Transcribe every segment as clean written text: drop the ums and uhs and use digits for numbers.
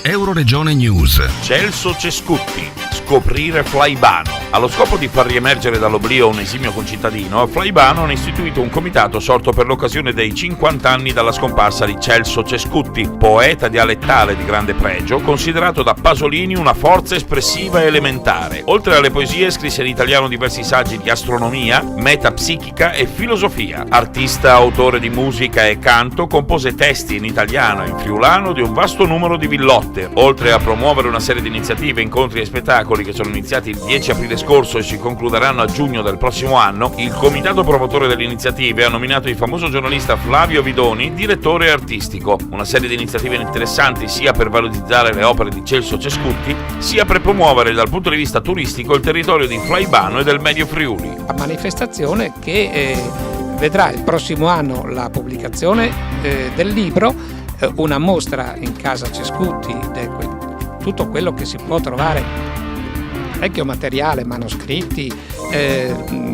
Euroregione News. Celso Cescutti, scoprire Flaibano. Allo scopo di far riemergere dall'oblio un esimio concittadino, a Flaibano hanno istituito un comitato sorto per l'occasione dei 50 anni dalla scomparsa di Celso Cescutti, poeta dialettale di grande pregio, considerato da Pasolini una forza espressiva elementare. Oltre alle poesie scrisse in italiano diversi saggi di astronomia, metapsichica e filosofia. Artista, autore di musica e canto, compose testi in italiano e in friulano di un vasto numero di villotte. Oltre a promuovere una serie di iniziative, incontri e spettacoli che sono iniziati il 10 aprile scorso e si concluderanno a giugno del prossimo anno, il comitato promotore delle iniziative ha nominato il famoso giornalista Flavio Vidoni direttore artistico. Una serie di iniziative interessanti sia per valorizzare le opere di Celso Cescutti, sia per promuovere dal punto di vista turistico il territorio di Flaibano e del Medio Friuli. La manifestazione che vedrà il prossimo anno la pubblicazione del libro, una mostra in casa Cescutti, tutto quello che si può trovare, vecchio materiale, manoscritti,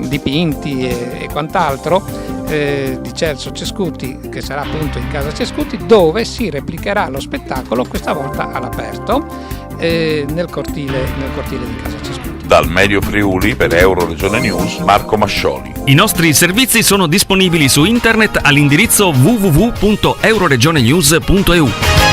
dipinti e quant'altro di Celso Cescutti, che sarà appunto in casa Cescutti, dove si replicherà lo spettacolo, questa volta all'aperto, nel cortile di casa Cescutti. Dal Medio Friuli per Euroregione News, Marco Mascioli. I nostri servizi sono disponibili su internet all'indirizzo www.euroregionenews.eu.